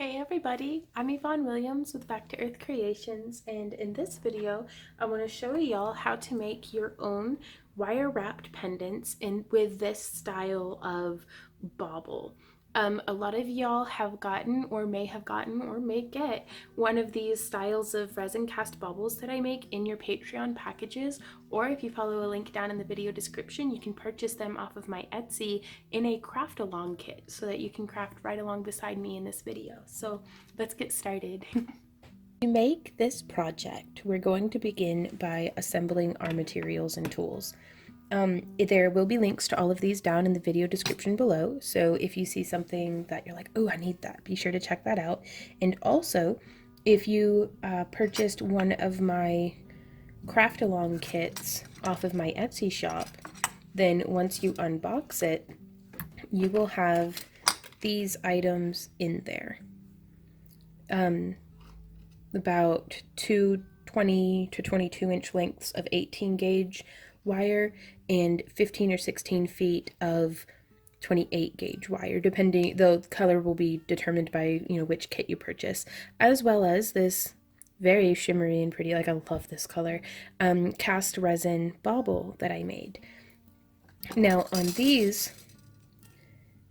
Hey everybody, I'm Yvonne Williams with Back to Earth Creations, and in this video I want to show y'all how to make your own wire wrapped pendants with this style of bauble. A lot of y'all have gotten or may have gotten or may get one of these styles of resin cast baubles that I make in your Patreon packages, or if you follow a link down in the video description, you can purchase them off of my Etsy in a craft along kit so that you can craft right along beside me in this video. So let's get started. To make this project, we're going to begin by assembling our materials and tools. There will be links to all of these down in the video description below, so if you see something that you're like, oh, I need that, be sure to check that out. And also, if you purchased one of my craft along kits off of my Etsy shop, then once you unbox it, you will have these items in there. About two 20 to 22 inch lengths of 18 gauge wire and 15 or 16 feet of 28 gauge wire, depending, the color will be determined by which kit you purchase, as well as this very shimmery and pretty, like I love this color, cast resin bauble that I made. Now on these,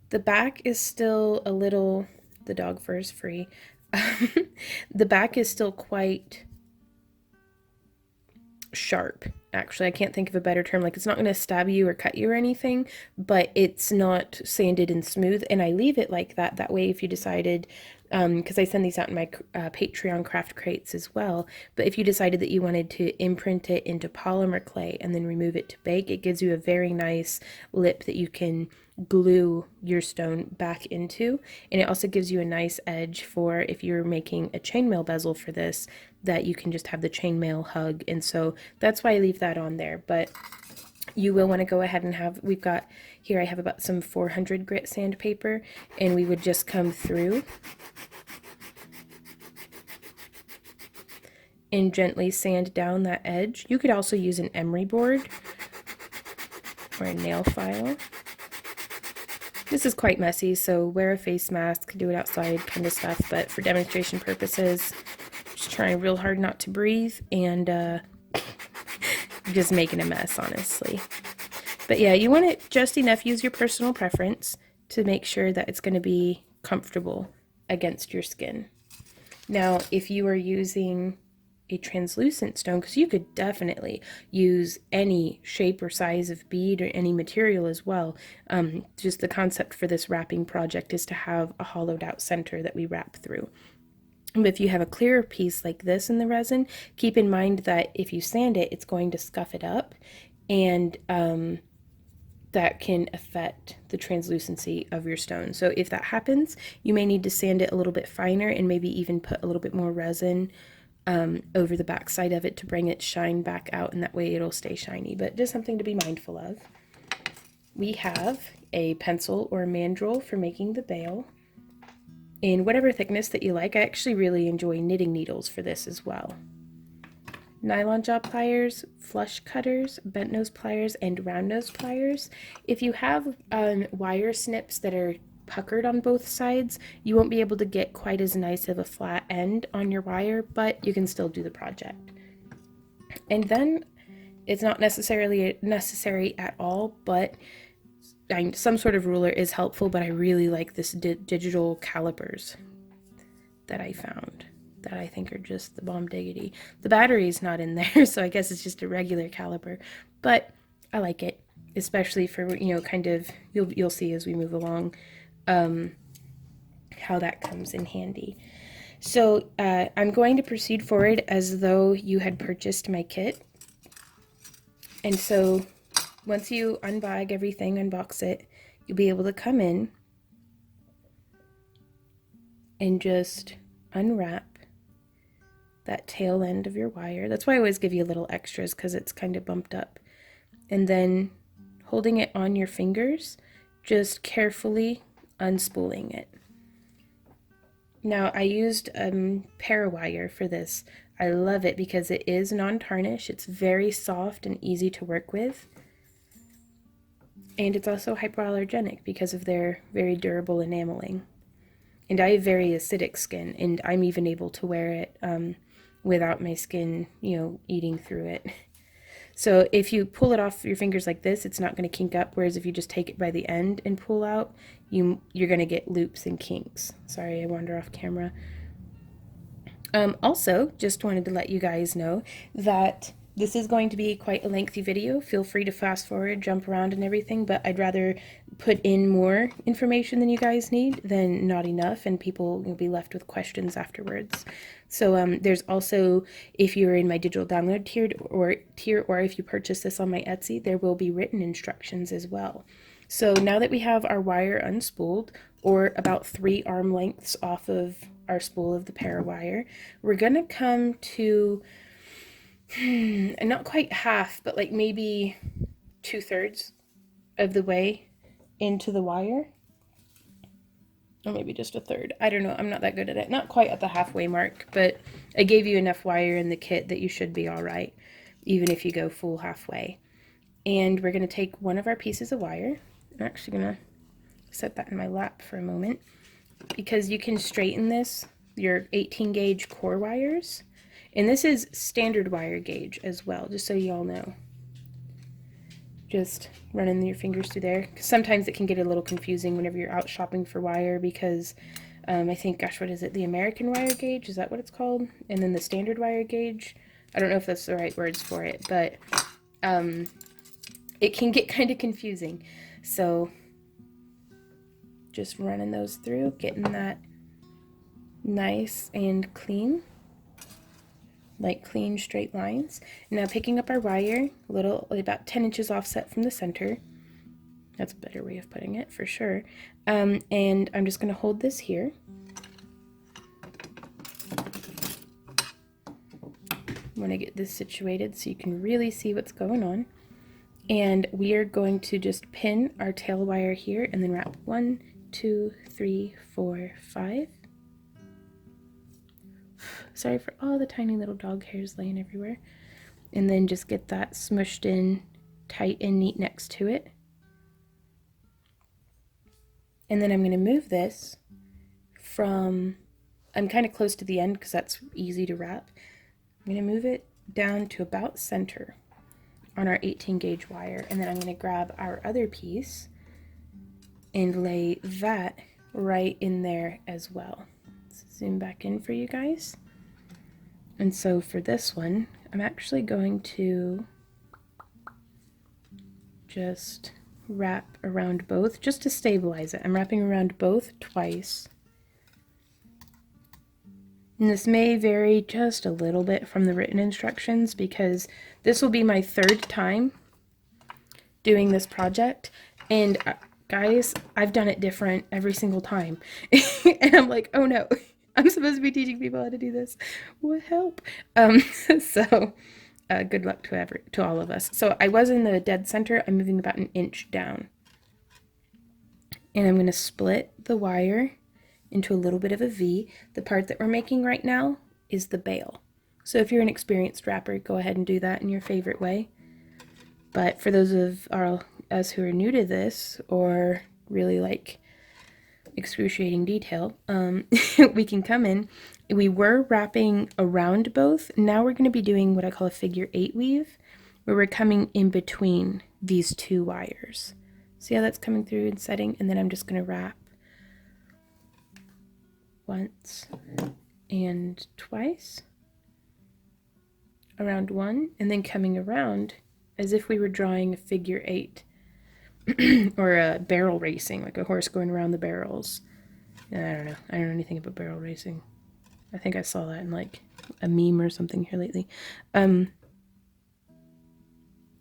the back is still a little, the dog fur is free. The back is still quite sharp, actually. I can't think of a better term. Like, it's not going to stab you or cut you or anything, but it's not sanded and smooth, and I leave it like that. That way, if you decided, because I send these out in my Patreon craft crates as well, but if you decided that you wanted to imprint it into polymer clay and then remove it to bake, it gives you a very nice lip that you can glue your stone back into, and it also gives you a nice edge for if you're making a chainmail bezel for this, that you can just have the chainmail hug. And so that's why I leave that on there. But you will want to go ahead and have, we've got here, I have about some 400 grit sandpaper, and we would just come through and gently sand down that edge. You could also use an emery board or a nail file. This is quite messy, so wear a face mask, do it outside kind of stuff, but for demonstration purposes, just trying real hard not to breathe and just making a mess, honestly. But yeah, you want it just enough. Use your personal preference to make sure that it's going to be comfortable against your skin. Now, if you are using a translucent stone, because you could definitely use any shape or size of bead or any material as well. Just the concept for this wrapping project is to have a hollowed out center that we wrap through. But if you have a clearer piece like this in the resin, keep in mind that if you sand it, it's going to scuff it up, and that can affect the translucency of your stone. So if that happens, you may need to sand it a little bit finer and maybe even put a little bit more resin over the back side of it to bring it shine back out, and that way it'll stay shiny. But just something to be mindful of. We have a pencil or a mandrel for making the bail in whatever thickness that you like. I actually really enjoy knitting needles for this as well. Nylon jaw pliers, flush cutters, bent nose pliers, and round nose pliers. If you have wire snips that are puckered on both sides, you won't be able to get quite as nice of a flat end on your wire, but you can still do the project. And then it's not necessarily necessary at all, but some sort of ruler is helpful. But I really like this digital calipers that I found, that I think are just the bomb diggity. The battery's not in there, so I guess it's just a regular caliper, but I like it, especially for, kind of, you'll see as we move along how that comes in handy. So I'm going to proceed forward as though you had purchased my kit. And so once you unbag everything, unbox it, you'll be able to come in and just unwrap that tail end of your wire. That's why I always give you little extras, because it's kind of bumped up. And then holding it on your fingers, just carefully unspooling it. Now, I used Parawire for this. I love it because it is non-tarnish. It's very soft and easy to work with. And it's also hypoallergenic because of their very durable enameling. And I have very acidic skin, and I'm even able to wear it without my skin, eating through it. So if you pull it off your fingers like this, it's not going to kink up, whereas if you just take it by the end and pull out, you're going to get loops and kinks. Sorry, I wander off camera. Also, just wanted to let you guys know that this is going to be quite a lengthy video. Feel free to fast forward, jump around and everything, but I'd rather put in more information than you guys need than not enough, and people will be left with questions afterwards. So there's also, if you're in my digital download tier, or if you purchase this on my Etsy, there will be written instructions as well. So now that we have our wire unspooled, or about 3 arm lengths off of our spool of the parawire, we're gonna come to not quite half, but like maybe 2/3 of the way into the wire, or maybe just a third. I don't know, I'm not that good at it. Not quite at the halfway mark, but I gave you enough wire in the kit that you should be all right, even if you go full halfway. And we're gonna take one of our pieces of wire. I'm actually gonna set that in my lap for a moment, because you can straighten this, your 18 gauge core wires. And this is standard wire gauge as well, just so you all know. Just running your fingers through there. 'Cause sometimes it can get a little confusing whenever you're out shopping for wire, because I think, gosh, what is it? The American wire gauge, is that what it's called? And then the standard wire gauge. I don't know if that's the right words for it, but it can get kind of confusing. So just running those through, getting that nice and clean. Like clean straight lines. Now picking up our wire, about 10 inches offset from the center. That's a better way of putting it for sure. And I'm just going to hold this here. I want to get this situated so you can really see what's going on. And we are going to just pin our tail wire here and then wrap 1, 2, 3, 4, 5. Sorry for all the tiny little dog hairs laying everywhere. And then just get that smushed in tight and neat next to it. And then I'm going to move this from, I'm kind of close to the end because that's easy to wrap. I'm going to move it down to about center on our 18 gauge wire. And then I'm going to grab our other piece and lay that right in there as well. Let's zoom back in for you guys. And so for this one, I'm actually going to just wrap around both just to stabilize it. I'm wrapping around both twice. And this may vary just a little bit from the written instructions, because this will be my 3rd time doing this project. And guys, I've done it different every single time. And I'm like, oh no. I'm supposed to be teaching people how to do this. What help? So good luck to all of us. So I was in the dead center. I'm moving about 1 inch down. And I'm going to split the wire into a little bit of a V. The part that we're making right now is the bail. So if you're an experienced wrapper, go ahead and do that in your favorite way. But for those of us who are new to this, or really like excruciating detail, we can come in. We were wrapping around both. Now we're going to be doing what I call a figure 8 weave, where we're coming in between these 2 wires. See how that's coming through and setting? And then I'm just going to wrap once and twice around one, and then coming around as if we were drawing a figure 8. Or a barrel racing, like a horse going around the barrels. I don't know anything about barrel racing. I think I saw that in like a meme or something here lately.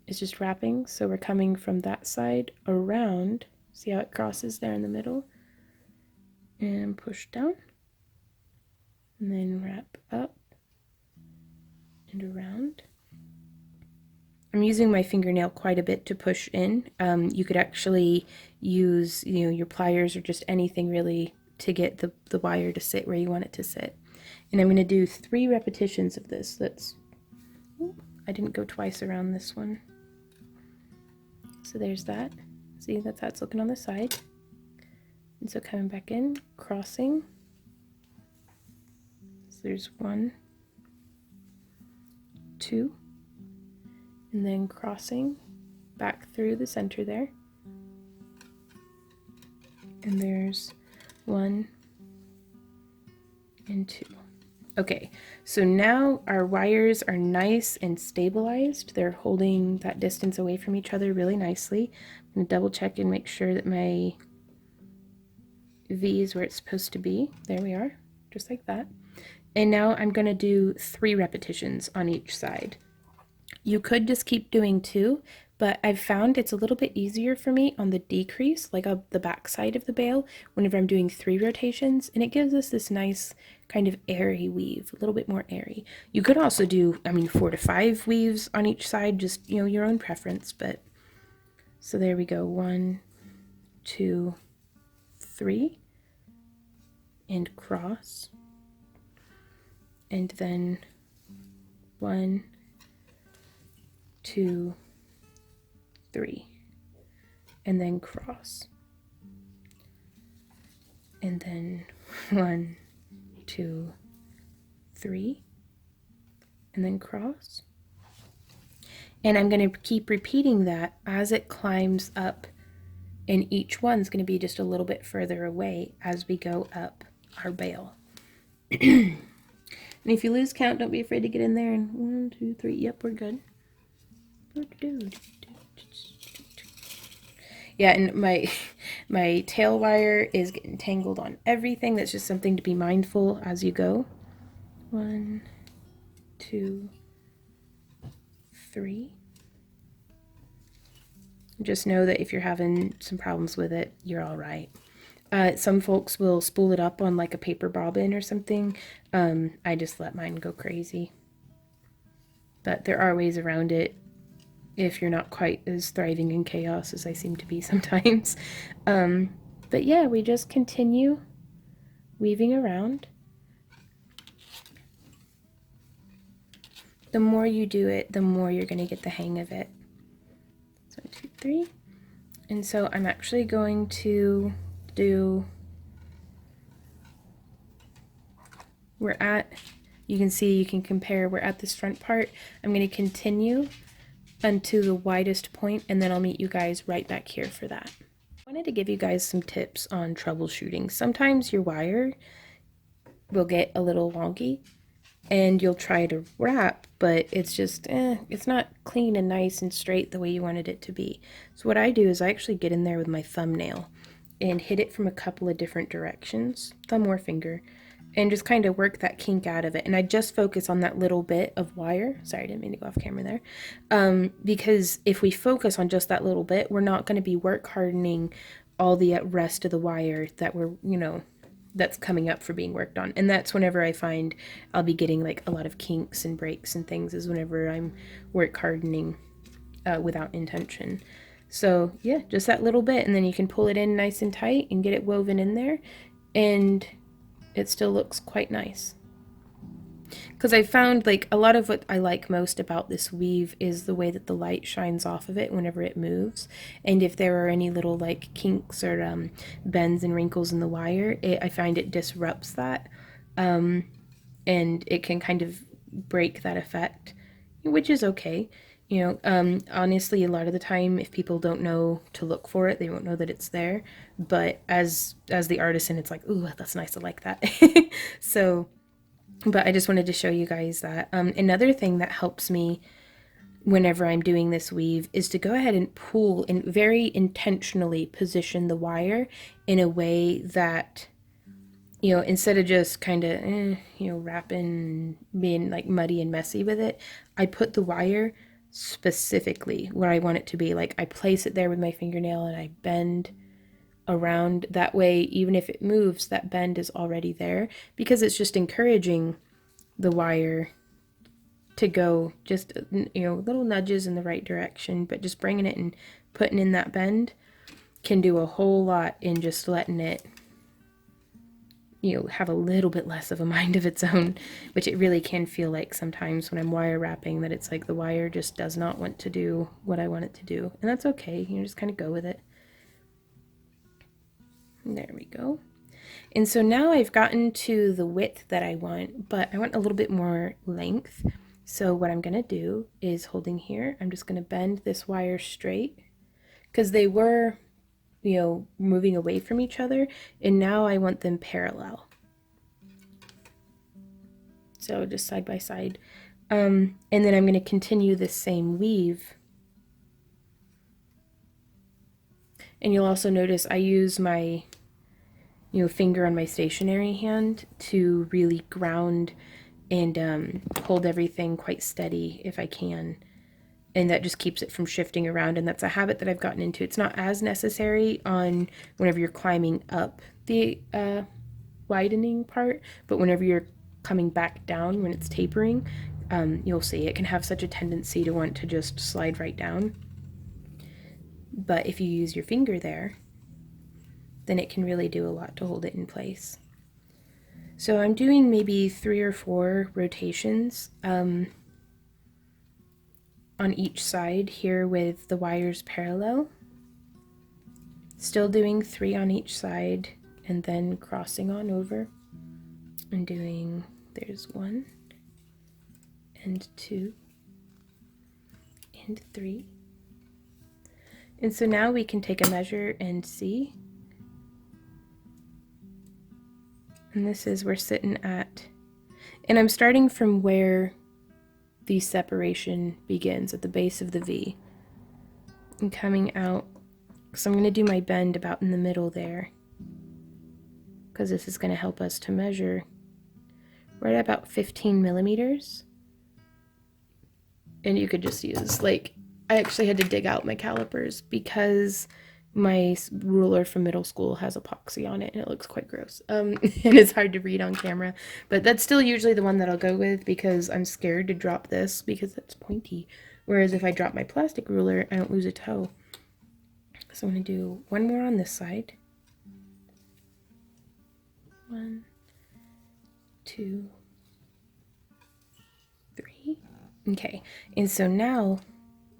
It's just wrapping, so we're coming from that side around. See how it crosses there in the middle? And push down. And then wrap up and around. I'm using my fingernail quite a bit to push in. You could actually use, your pliers or just anything really to get the wire to sit where you want it to sit. And I'm going to do 3 repetitions of this. I didn't go twice around this one. So there's that. See, that's how it's looking on the side. And so coming back in, crossing, So there's 1, 2, and then crossing back through the center there. And there's 1 and 2. Okay, so now our wires are nice and stabilized. They're holding that distance away from each other really nicely. I'm going to double check and make sure that my V is where it's supposed to be. There we are, just like that. And now I'm going to do 3 repetitions on each side. You could just keep doing 2, but I've found it's a little bit easier for me on the decrease, like on the back side of the bale, whenever I'm doing 3 rotations, and it gives us this nice kind of airy weave, a little bit more airy. You could also do, 4 to 5 weaves on each side, just, your own preference, but so there we go. 1, 2, 3, and cross, and then 1, 2, 3, and then cross, and then 1, 2, 3, and then cross. And I'm going to keep repeating that as it climbs up, and each one's going to be just a little bit further away as we go up our bale. And if you lose count, don't be afraid to get in there and 1, 2, 3. Yep, we're good. Yeah, and my tail wire is getting tangled on everything. That's just something to be mindful as you go. 1, 2, 3. Just know that if you're having some problems with it, you're all right. Some folks will spool it up on like a paper bobbin or something. I just let mine go crazy. But there are ways around it if you're not quite as thriving in chaos as I seem to be sometimes. But yeah, we just continue weaving around. The more you do it, the more you're going to get the hang of it. 1, 2, 3. And so I'm actually going to do, you can see, you can compare, we're at this front part. I'm going to continue unto the widest point, and then I'll meet you guys right back here for that. I wanted to give you guys some tips on troubleshooting. Sometimes your wire will get a little wonky, and you'll try to wrap, but it's just, it's not clean and nice and straight the way you wanted it to be. So what I do is I actually get in there with my thumbnail and hit it from a couple of different directions, thumb or finger, and just kind of work that kink out of it. And I just focus on that little bit of wire. Sorry, I didn't mean to go off camera there. Because if we focus on just that little bit, we're not going to be work hardening all the rest of the wire that we're, that's coming up for being worked on. And that's whenever I find I'll be getting like a lot of kinks and breaks and things, is whenever I'm work hardening without intention. So yeah, just that little bit, and then you can pull it in nice and tight and get it woven in there, and it still looks quite nice. Because I found like a lot of what I like most about this weave is the way that the light shines off of it whenever it moves. And if there are any little like kinks or bends and wrinkles in the wire, I find it disrupts that. And it can kind of break that effect, which is okay. Honestly, a lot of the time, if people don't know to look for it, they won't know that it's there. But as the artisan, it's like, ooh, that's nice, I like that. So, but I just wanted to show you guys that. Another thing that helps me whenever I'm doing this weave is to go ahead and pull and very intentionally position the wire in a way that, instead of just kind of, wrapping, being like muddy and messy with it, I put the wire specifically where I want it to be. Like I place it there with my fingernail and I bend around. That way, even if it moves, that bend is already there, because it's just encouraging the wire to go just, little nudges in the right direction, but just bringing it and putting in that bend can do a whole lot in just letting it, have a little bit less of a mind of its own, which it really can feel like sometimes when I'm wire wrapping, that it's like the wire just does not want to do what I want it to do. And that's okay. You just kind of go with it. There we go. And so now I've gotten to the width that I want, but I want a little bit more length. So what I'm gonna do is holding here, I'm just gonna bend this wire straight because they were, you know, moving away from each other, and now I want them parallel. So just side by side. And then I'm gonna continue this same weave. And you'll also notice I use my, you know, finger on my stationary hand to really ground and hold everything quite steady if I can. And that just keeps it from shifting around, and that's a habit that I've gotten into. It's not as necessary on whenever you're climbing up the widening part, but whenever you're coming back down, when it's tapering, you'll see it can have such a tendency to want to just slide right down. But if you use your finger there, then it can really do a lot to hold it in place. So I'm doing maybe 3 or 4 rotations on each side here with the wires parallel. Still doing 3 on each side and then crossing on over and doing, there's 1 and 2 and 3. And so now we can take a measure and see. And this is, we're sitting at, and I'm starting from where the separation begins, at the base of the V. And coming out, so I'm going to do my bend about in the middle there, because this is going to help us to measure. We're at about 15 millimeters. And you could just use, like, I actually had to dig out my calipers because my ruler from middle school has epoxy on it and it looks quite gross. And it's hard to read on camera, but that's still usually the one that I'll go with because I'm scared to drop this because it's pointy. Whereas if I drop my plastic ruler, I don't lose a toe. So I'm going to do 1 more on this side. 1, 2, 3. Okay, and so now,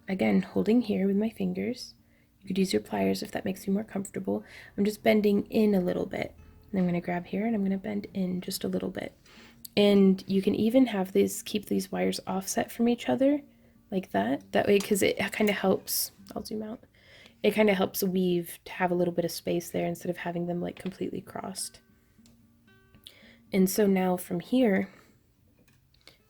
again, holding here with my fingers, you could use your pliers if that makes you more comfortable. I'm just bending in a little bit. And I'm going to grab here and I'm going to bend in just a little bit. And you can even have these, keep these wires offset from each other like that. That way, because it kind of helps, I'll zoom out. It kind of helps weave to have a little bit of space there instead of having them like completely crossed. And so now from here,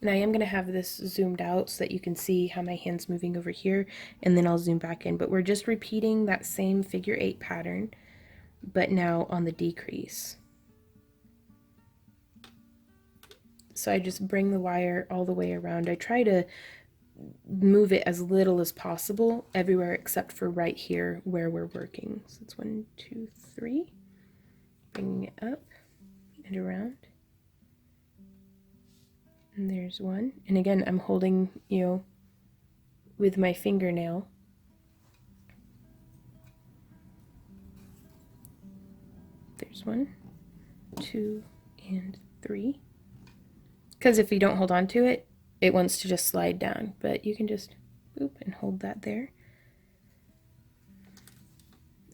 and I am going to have this zoomed out so that you can see how my hand's moving over here, and then I'll zoom back in. But we're just repeating that same figure 8 pattern, but now on the decrease. So I just bring the wire all the way around. I try to move it as little as possible everywhere except for right here where we're working. So it's 1, 2, 3. Bringing it up and around. And there's 1. And again, I'm holding, you know, with my fingernail. There's 1, 2, and 3. Because if you don't hold on to it, it wants to just slide down. But you can just boop and hold that there.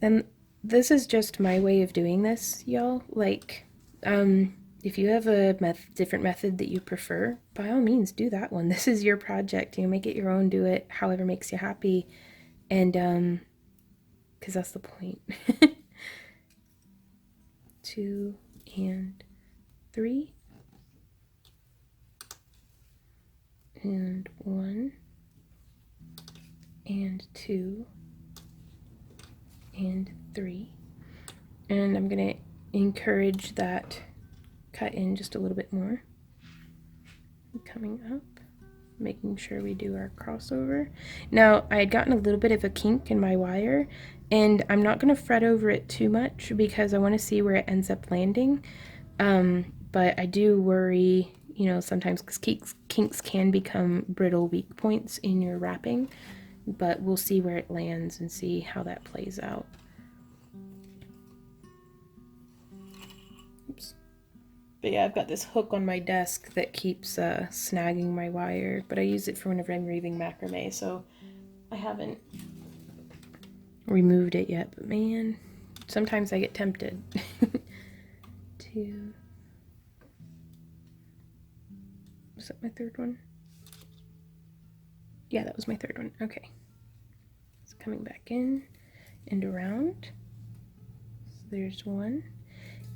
And this is just my way of doing this, y'all. Like, if you have a different method that you prefer, by all means do that one. This is your project. You know, make it your own, do it however makes you happy. And because that's the point. 2 and 3. And 1 and 2 and 3. And I'm going to encourage that cut in just a little bit more. Coming up, making sure we do our crossover. Now, I had gotten a little bit of a kink in my wire, and I'm not going to fret over it too much because I want to see where it ends up landing. But I do worry, you know, sometimes because kinks can become brittle weak points in your wrapping, but we'll see where it lands and see how that plays out. Oops. But yeah, I've got this hook on my desk that keeps snagging my wire, but I use it for whenever I'm weaving macrame, so I haven't removed it yet. But man, sometimes I get tempted 2. Was that my third one? Yeah, that was my third one. Okay. It's coming back in and around. So there's 1.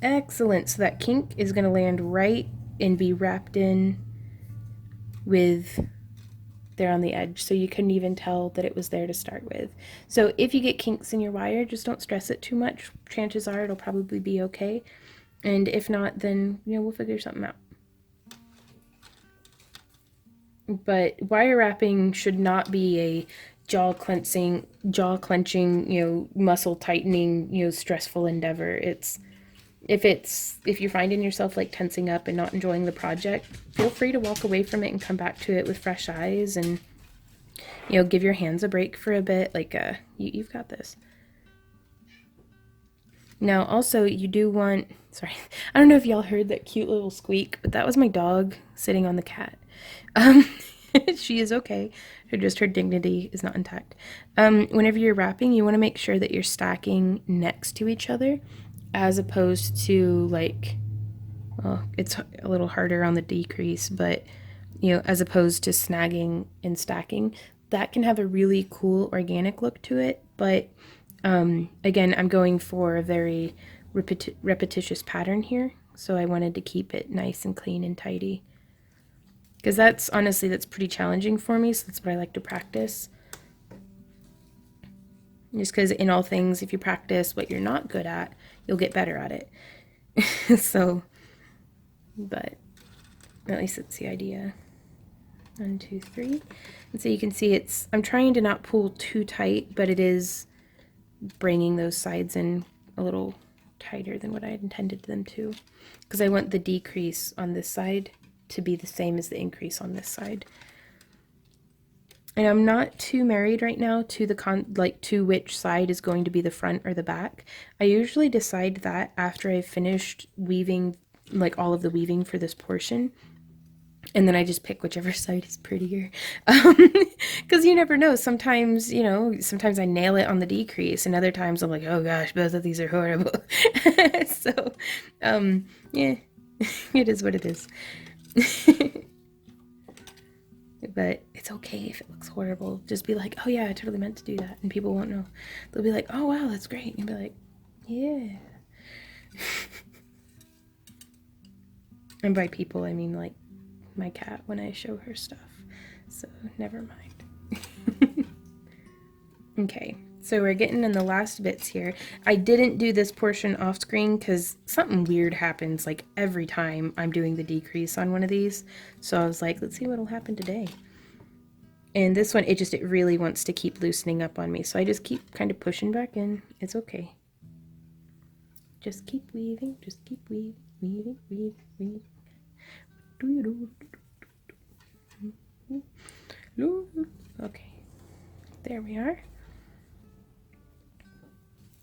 Excellent. So that kink is going to land right and be wrapped in with there on the edge, so you couldn't even tell that it was there to start with. So if you get kinks in your wire, just don't stress it too much. Chances are it'll probably be okay. And if not, then, you know, we'll figure something out. But wire wrapping should not be a jaw clenching, you know, muscle tightening, you know, stressful endeavor. If you're finding yourself like tensing up and not enjoying the project, feel free to walk away from it and come back to it with fresh eyes, and, you know, give your hands a break for a bit. Like, you've got this. Now, also, you do want, sorry, I don't know if y'all heard that cute little squeak, but that was my dog sitting on the cat. She is okay. Her dignity is not intact. Whenever you're wrapping, you want to make sure that you're stacking next to each other, as opposed to, like, well, it's a little harder on the decrease, but, you know, as opposed to snagging and stacking. That can have a really cool organic look to it, but again, I'm going for a very repetitious pattern here, so I wanted to keep it nice and clean and tidy. Because that's pretty challenging for me, so that's what I like to practice. Just because in all things, if you practice what you're not good at, you'll get better at it. So, but at least it's the idea. 1, 2, 3. And so you can see I'm trying to not pull too tight, but it is bringing those sides in a little tighter than what I had intended them to, because I want the decrease on this side to be the same as the increase on this side. And I'm not too married right now to to which side is going to be the front or the back. I usually decide that after I've finished weaving, like, all of the weaving for this portion. And then I just pick whichever side is prettier. Because you never know. Sometimes, you know, sometimes I nail it on the decrease, and other times I'm like, oh gosh, both of these are horrible. So, yeah, it is what it is. But it's okay if it looks horrible. Just be like, oh yeah, I totally meant to do that. And people won't know. They'll be like, oh wow, that's great. And you'll be like, yeah. And by people, I mean, like, my cat when I show her stuff. So never mind. Okay, so we're getting in the last bits here. I didn't do this portion off screen because something weird happens like every time I'm doing the decrease on one of these. So I was like, let's see what'll happen today. And this one, it really wants to keep loosening up on me. So I just keep kind of pushing back in. It's okay. Just keep weaving, just keep weaving, weaving, weaving, weaving. Okay, there we are.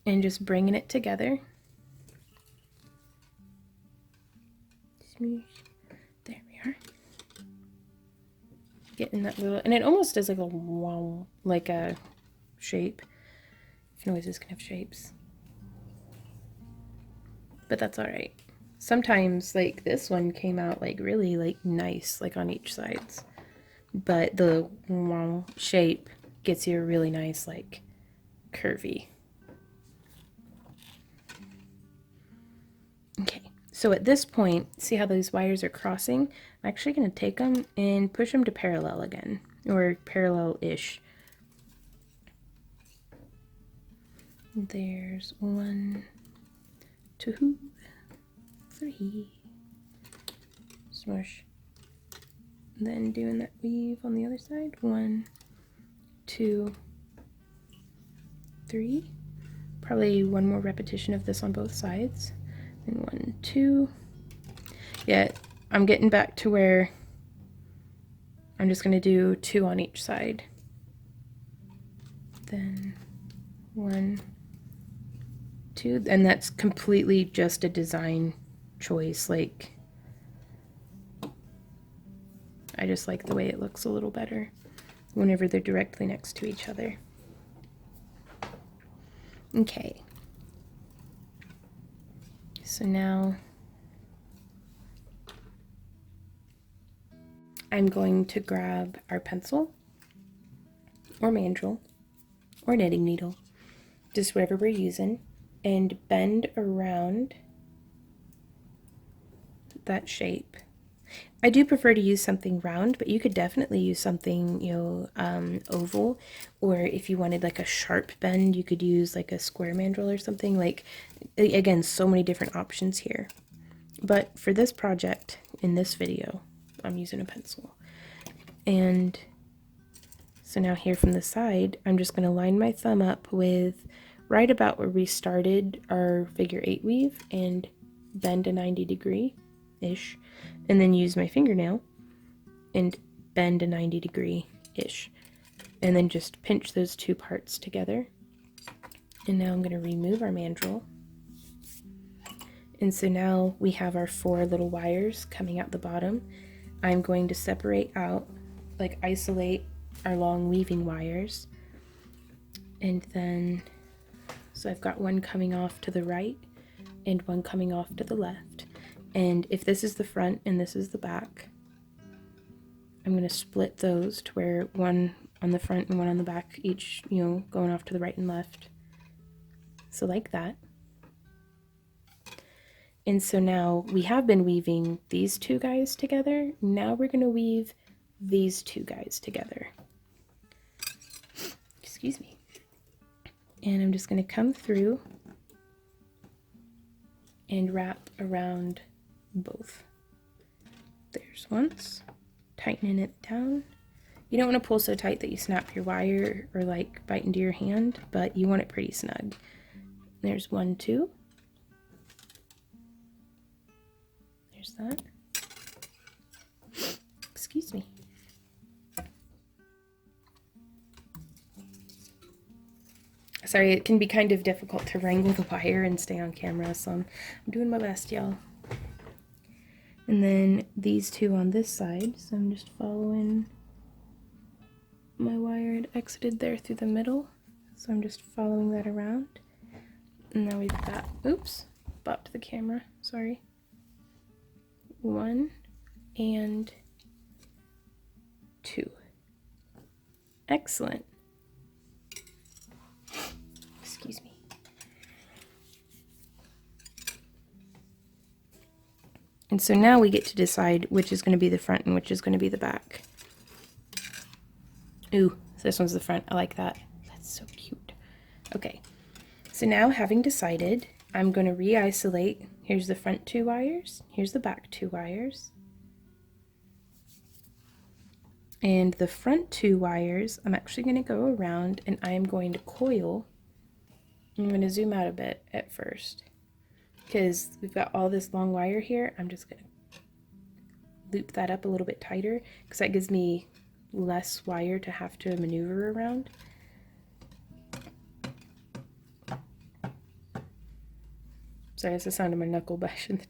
And just bringing it together. Smoosh. There we are. Getting that little, and it almost does like a wow, like a shape. Noises can have shapes. But that's all right. Sometimes, like, this one came out like really like nice, like on each sides, but the shape gets you a really nice, like, curvy. Okay, so at this point, see how those wires are crossing? I'm actually going to take them and push them to parallel again, or parallel-ish. There's 1, 2, 3. Smush. Then doing that weave on the other side. 1, 2, 3. Probably one more repetition of this on both sides. And 1, 2. Yeah, I'm getting back to where I'm just going to do 2 on each side. Then 1, 2. And that's completely just a design choice. Like, I just like the way it looks a little better whenever they're directly next to each other. Okay. So now I'm going to grab our pencil or mandrel or knitting needle, just whatever we're using, and bend around that shape. I do prefer to use something round, but you could definitely use something, oval, or if you wanted like a sharp bend, you could use like a square mandrel or something. Like, again, so many different options here. But for this project, in this video, I'm using a pencil. And so now here from the side, I'm just going to line my thumb up with right about where we started our figure 8 weave and bend a 90-degree-ish, and then use my fingernail and bend a 90-degree-ish, and then just pinch those two parts together. And now I'm going to remove our mandrel. And so now we have our 4 little wires coming out the bottom. I'm going to separate out, like isolate our long weaving wires. And then, so I've got one coming off to the right and one coming off to the left. And if this is the front and this is the back, I'm going to split those to where one on the front and one on the back, each, going off to the right and left. So like that. And so now we have been weaving these 2 guys together. Now we're going to weave these 2 guys together. Excuse me. And I'm just going to come through and wrap around both. There's once, tightening it down. You don't want to pull so tight that you snap your wire or like bite into your hand, but you want it pretty snug. There's 1, 2. There's that. Excuse me. Sorry, it can be kind of difficult to wrangle the wire and stay on camera, so I'm doing my best, y'all. And then these 2 on this side, so I'm just following my wire. It exited there through the middle, so I'm just following that around. And now we've got, oops, bopped the camera, sorry. 1 and 2. Excellent. Excuse me. And so now we get to decide which is going to be the front and which is going to be the back. Ooh, this one's the front. I like that. That's so cute. Okay, so now having decided, I'm going to re-isolate. Here's the front 2 wires. Here's the back 2 wires. And the front 2 wires, I'm actually going to go around and I'm going to coil. I'm going to zoom out a bit at first, because we've got all this long wire here. I'm just going to loop that up a little bit tighter, because that gives me less wire to have to maneuver around. Sorry, that's the sound of my knuckle bashing the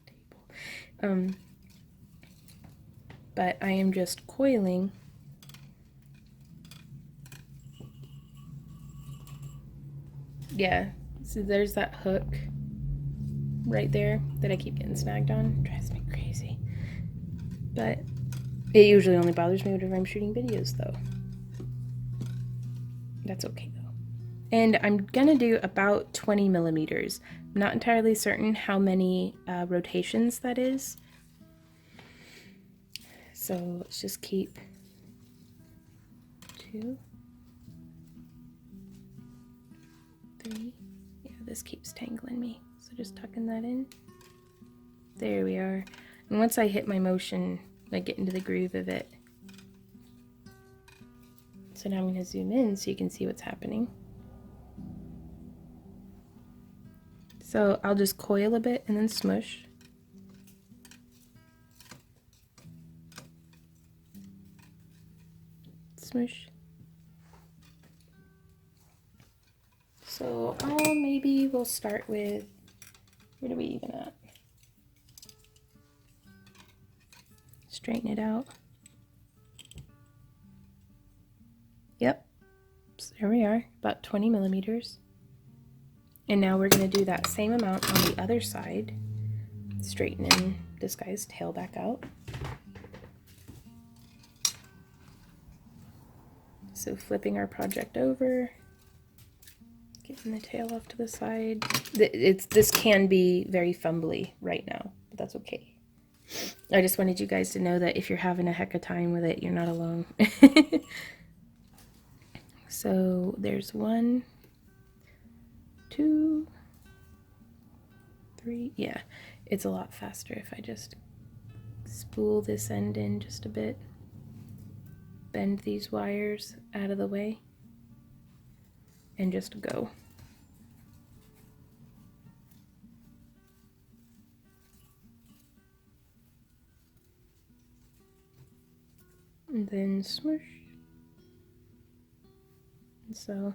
table. But I am just coiling. Yeah, so there's that hook right there that I keep getting snagged on. It drives me crazy. But it usually only bothers me whenever I'm shooting videos, though. That's okay, though. And I'm gonna do about 20 millimeters. I'm not entirely certain how many rotations that is. So let's just keep 2, 3. Yeah, this keeps tangling me. So just tucking that in. There we are. And once I hit my motion, I get into the groove of it. So now I'm going to zoom in so you can see what's happening. So I'll just coil a bit and then smush. Smush. So maybe we'll start with, what are we even at? Straighten it out. Yep, so there we are, about 20 millimeters. And now we're going to do that same amount on the other side, straightening this guy's tail back out. So flipping our project over, getting the tail off to the side. This can be very fumbly right now, but that's okay. I just wanted you guys to know that if you're having a heck of time with it, you're not alone. So there's 1, 2, 3. Yeah, it's a lot faster if I just spool this end in just a bit, bend these wires out of the way, and just go. And then smoosh. So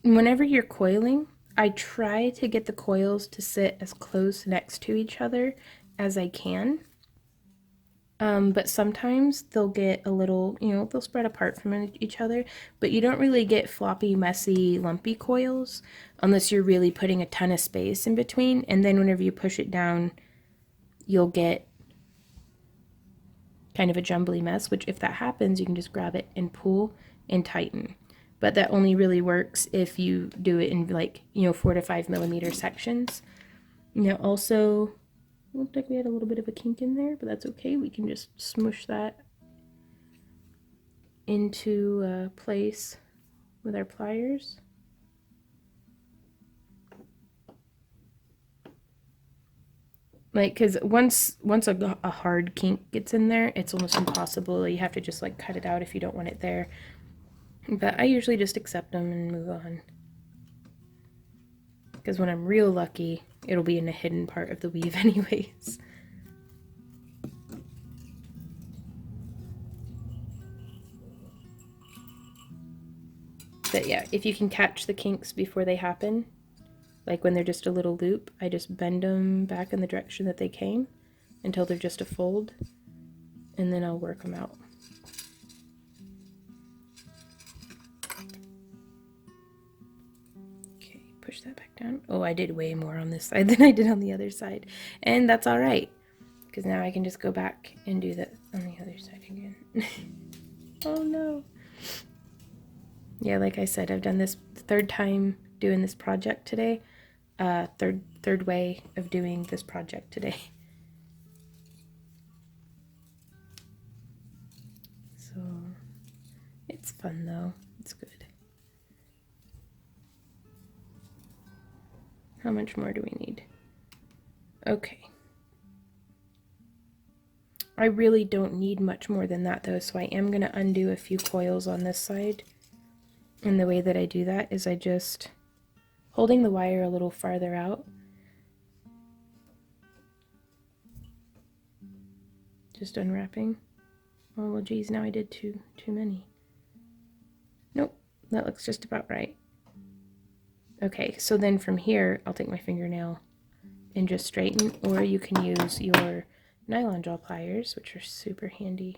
whenever you're coiling, I try to get the coils to sit as close next to each other as I can. But sometimes they'll get a little, they'll spread apart from each other, but you don't really get floppy, messy, lumpy coils unless you're really putting a ton of space in between. And then whenever you push it down, you'll get kind of a jumbly mess, which if that happens, you can just grab it and pull and tighten. But that only really works if you do it in 4 to 5 millimeter sections. Now also, looked like we had a little bit of a kink in there, but that's okay. We can just smush that into place with our pliers. Because once a hard kink gets in there, it's almost impossible. You have to just cut it out if you don't want it there. But I usually just accept them and move on. Because when I'm real lucky, it'll be in a hidden part of the weave anyways. But yeah, if you can catch the kinks before they happen, like when they're just a little loop, I just bend them back in the direction that they came until they're just a fold, and then I'll work them out. Okay, push that back down. Oh, I did way more on this side than I did on the other side, and that's all right, because now I can just go back and do that on the other side again. Oh no. Yeah, like I said, I've done this third time doing this project today. Third way of doing this project today. So it's fun though. It's good. How much more do we need? Okay. I really don't need much more than that though, so I am going to undo a few coils on this side. And the way that I do that is I just holding the wire a little farther out. Just unwrapping. Oh, well, geez, now I did too many. Nope, that looks just about right. Okay, so then from here, I'll take my fingernail and just straighten, or you can use your nylon jaw pliers, which are super handy,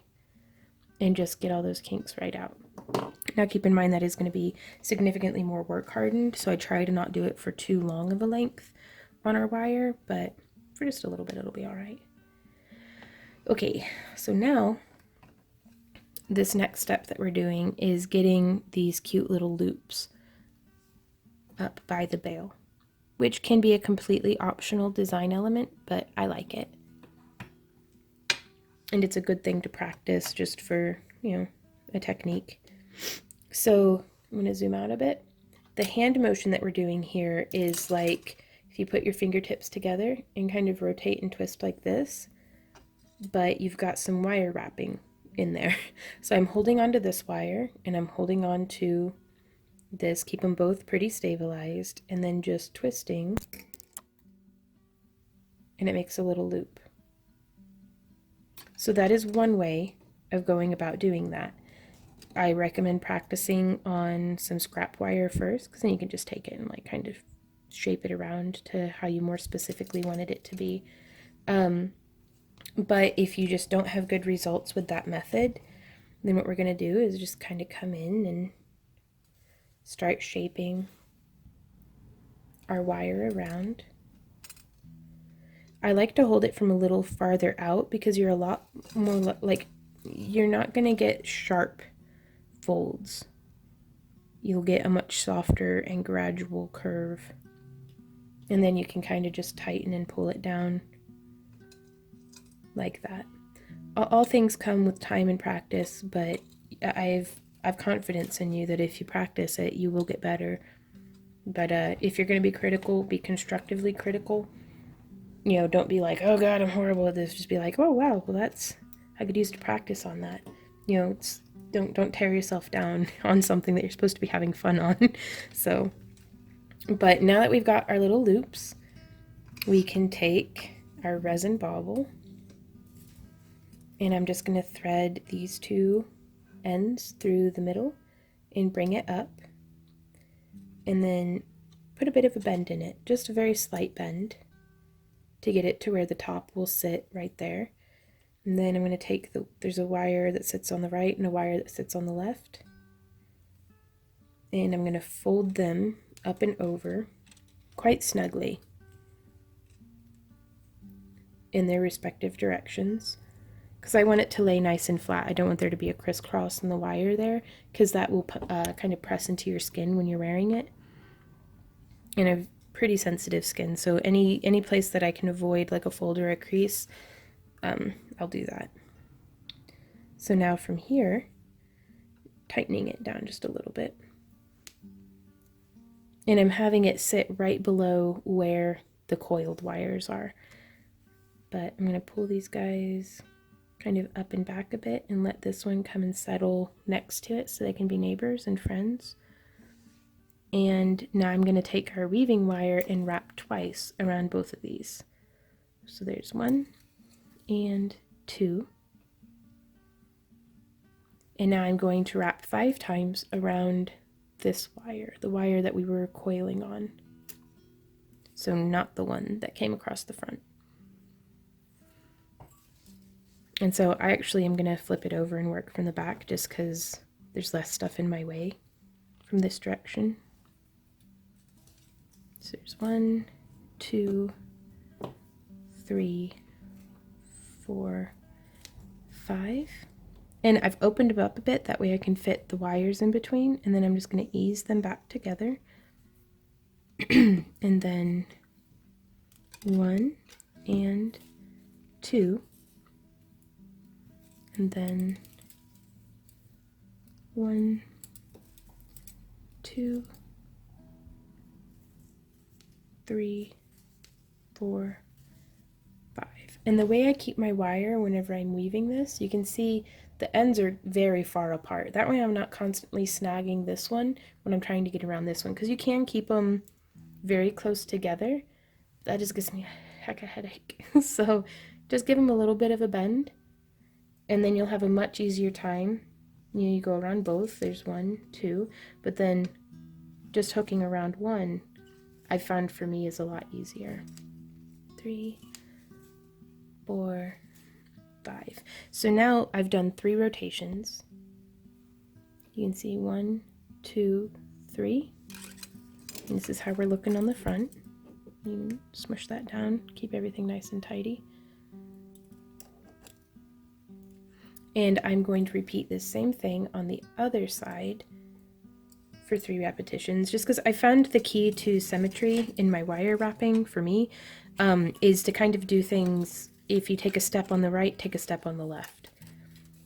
and just get all those kinks right out. Now keep in mind that is going to be significantly more work hardened, so I try to not do it for too long of a length on our wire, but for just a little bit it'll be alright. Okay, so now this next step that we're doing is getting these cute little loops up by the bail, which can be a completely optional design element, but I like it. And it's a good thing to practice just for, a technique. So I'm going to zoom out a bit. The hand motion that we're doing here is like if you put your fingertips together and kind of rotate and twist like this, but you've got some wire wrapping in there. So I'm holding onto this wire and I'm holding on to this, keep them both pretty stabilized, and then just twisting, and it makes a little loop. So that is one way of going about doing that. I recommend practicing on some scrap wire first, because then you can just take it and kind of shape it around to how you more specifically wanted it to be. But if you just don't have good results with that method, then what we're going to do is just kind of come in and start shaping our wire around. I like to hold it from a little farther out because you're a lot more you're not going to get sharp folds. You'll get a much softer and gradual curve. And then you can kind of just tighten and pull it down like that. All things come with time and practice, but I've confidence in you that if you practice it, you will get better. But if you're going to be critical, be constructively critical. You know, don't be like, oh God, I'm horrible at this. Just be like, oh wow, well I could use to practice on that. You know, don't tear yourself down on something that you're supposed to be having fun on. So, but now that we've got our little loops, we can take our resin bauble, and I'm just going to thread these two ends through the middle and bring it up, and then put a bit of a bend in it, just a very slight bend to get it to where the top will sit right there. And then I'm going to take there's a wire that sits on the right and a wire that sits on the left, and I'm going to fold them up and over quite snugly in their respective directions, because I want it to lay nice and flat. I don't want there to be a crisscross in the wire there, because that will kind of press into your skin when you're wearing it. And I have pretty sensitive skin, so any place that I can avoid like a fold or a crease, I'll do that. So now from here, tightening it down just a little bit. And I'm having it sit right below where the coiled wires are. But I'm going to pull these guys kind of up and back a bit and let this one come and settle next to it so they can be neighbors and friends. And now I'm going to take our weaving wire and wrap twice around both of these. So there's 1 and 2. And now I'm going to wrap 5 times around this wire, the wire that we were coiling on. So not the one that came across the front. And so I actually am going to flip it over and work from the back just because there's less stuff in my way from this direction. So there's 1, 2, 3, 4, 5. And I've opened them up a bit, that way I can fit the wires in between, and then I'm just going to ease them back together. And then 1 and 2. And then 1, 2, 3, 4, 5. And the way I keep my wire whenever I'm weaving this, you can see the ends are very far apart. That way I'm not constantly snagging this one when I'm trying to get around this one, because you can keep them very close together. That just gives me a heck of a headache. So just give them a little bit of a bend, and then you'll have a much easier time. You know, you go around both, there's 1, 2, but then just hooking around one, I found for me is a lot easier. 3, 4, 5. So now I've done 3 rotations. You can see 1, 2, 3. And this is how we're looking on the front. You can smush that down, keep everything nice and tidy. And I'm going to repeat this same thing on the other side for 3 repetitions, just because I found the key to symmetry in my wire wrapping for me is to kind of do things. If you take a step on the right, take a step on the left.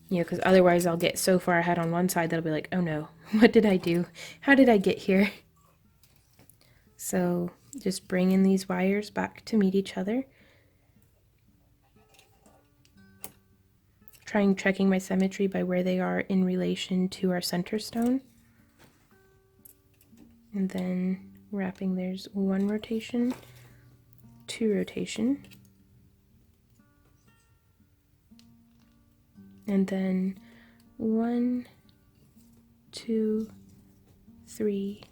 You know, because otherwise I'll get so far ahead on one side that I'll be like, oh no, what did I do? How did I get here? So just bring in these wires back to meet each other. Checking my symmetry by where they are in relation to our center stone. And then wrapping, there's 1 rotation, 2 rotation. And then 1, 2, 3,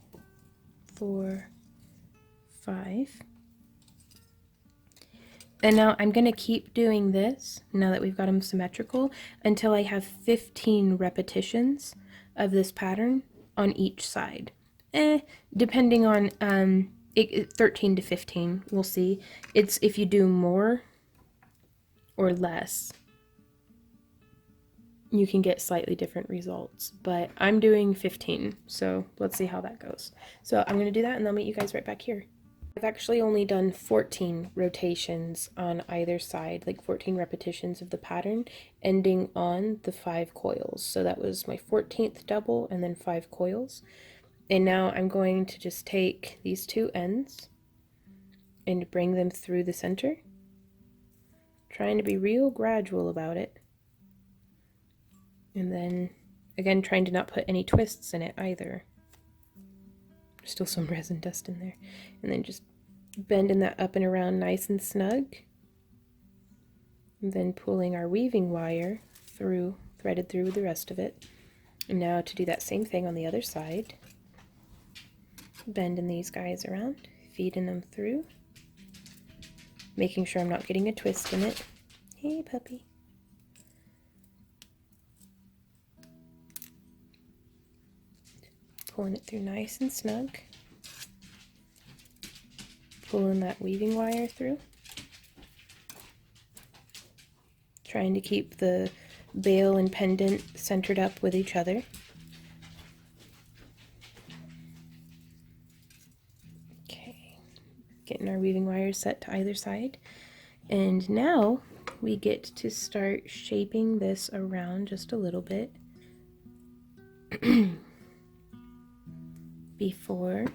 4, 5. And now I'm going to keep doing this, now that we've got them symmetrical, until I have 15 repetitions of this pattern on each side. Depending on 13 to 15, we'll see. It's if you do more or less. you can get slightly different results, but I'm doing 15, so let's see how that goes. So I'm going to do that and I'll meet you guys right back here. I've actually only done 14 rotations on either side, like 14 repetitions of the pattern, ending on the 5 coils. So that was my 14th double and then 5 coils. And now I'm going to just take these two ends and bring them through the center, trying to be real gradual about it. And then, again, trying to not put any twists in it either. There's still some resin dust in there. And then just bending that up and around nice and snug. And then pulling our weaving wire through, threaded through with the rest of it. And now to do that same thing on the other side. Bending these guys around, feeding them through. Making sure I'm not getting a twist in it. Hey, puppy. Pulling it through nice and snug. Pulling that weaving wire through. Trying to keep the bail and pendant centered up with each other. Okay, getting our weaving wires set to either side. And now we get to start shaping this around just a little bit before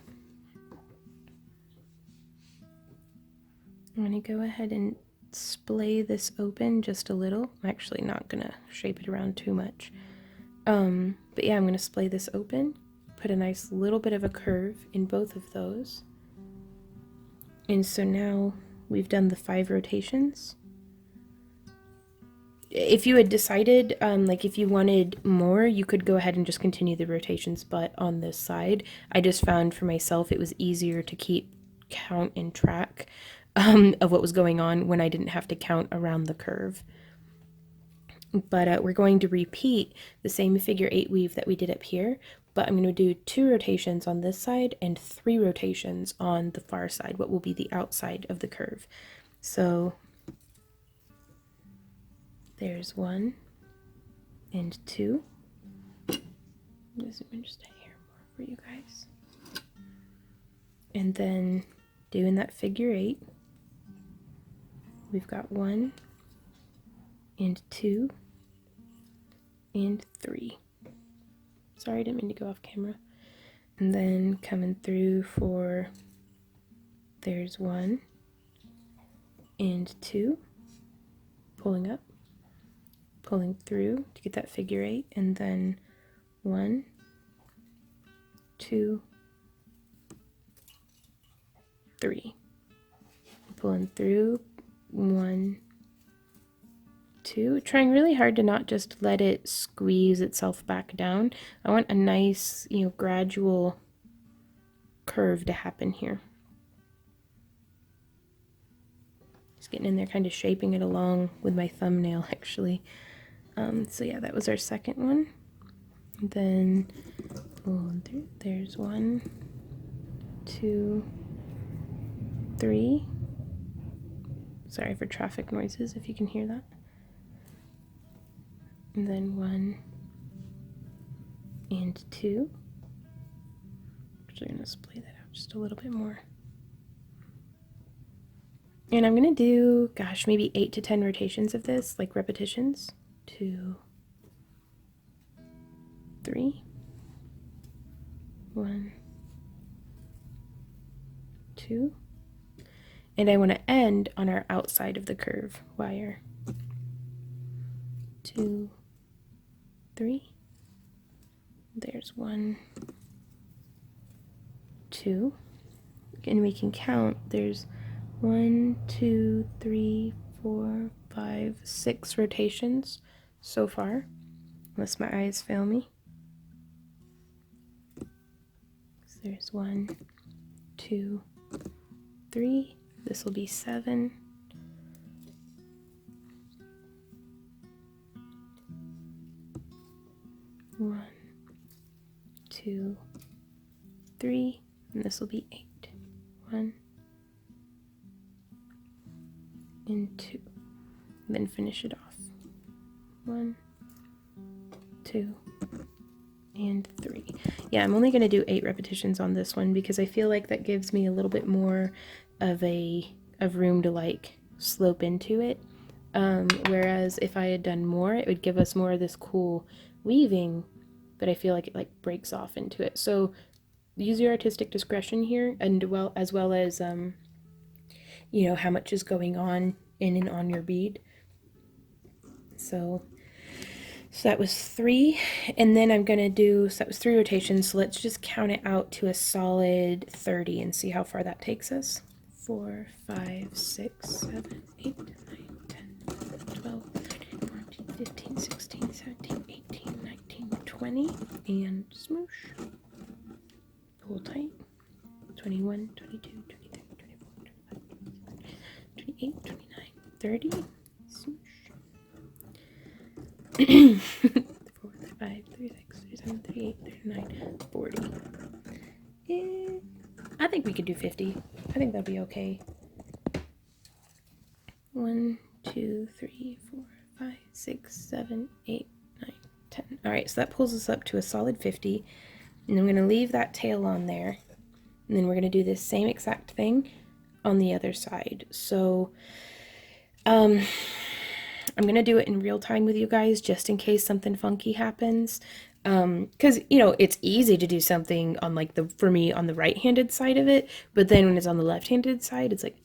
I'm going to go ahead and splay this open just a little. I'm actually not going to shape it around too much. But yeah, I'm going to splay this open, put a nice little bit of a curve in both of those. And so now we've done the 5 rotations. If you had decided, like if you wanted more, you could go ahead and just continue the rotations, but on this side, I just found for myself it was easier to keep count and track of what was going on when I didn't have to count around the curve. But we're going to repeat the same figure 8 weave that we did up here, but I'm going to do 2 rotations on this side and 3 rotations on the far side, what will be the outside of the curve. So there's 1 and 2. Just a hair more for you guys. And then doing that figure 8, we've got 1 and 2 and 3. Sorry, I didn't mean to go off camera. And then coming through for, there's 1 and 2, pulling up, pulling through to get that figure 8, and then 1, 2, 3, pulling through, 1, 2, trying really hard to not just let it squeeze itself back down. I want a nice, gradual curve to happen here. Just getting in there, kind of shaping it along with my thumbnail, actually. So yeah, that was our second one. And then pulling through, there's 1, 2, 3. Sorry for traffic noises if you can hear that. And then 1 and 2. Actually, I'm going to splay that out just a little bit more. And I'm going to do, gosh, maybe 8 to 10 rotations of this, like repetitions. 2, 3, 1, 2. And I want to end on our outside of the curve wire. 2, 3. There's 1, 2. And we can count. There's 1, 2, 3, 4, 5, 6 rotations so far, unless my eyes fail me. So there's 1, 2, 3. This will be 7. 1, 2, 3, and this will be 8. 1 and 2. And then finish it off. 1, 2, and 3. Yeah, I'm only going to do 8 repetitions on this one because I feel like that gives me a little bit more of room to like slope into it. Whereas if I had done more, it would give us more of this cool weaving, but I feel like it like breaks off into it. So use your artistic discretion here, and as well as you know, how much is going on in and on your bead. So that was 3, and then I'm gonna do, so that was 3 rotations, so let's just count it out to a solid 30 and see how far that takes us. 4, 5, 6, 7, 8, 9, 10, 12, 13, 14, 15, 16, 17, 18, 19, 20, and smoosh. Pull tight. 21, 22, 23, 24, 25, 28, 29, 30, smoosh. 4, 5, 36, 37, 38, 39, 40. I think we could do 50. I think that'll be okay. 1, 2, 3, 4, 5, 6, 7, 8, 9, 10. Alright, so that pulls us up to a solid 50. And I'm going to leave that tail on there. And then we're going to do this same exact thing on the other side. So, I'm going to do it in real time with you guys just in case something funky happens. Because, you know, it's easy to do something on like for me on the right-handed side of it, but then when it's on the left-handed side, it's like,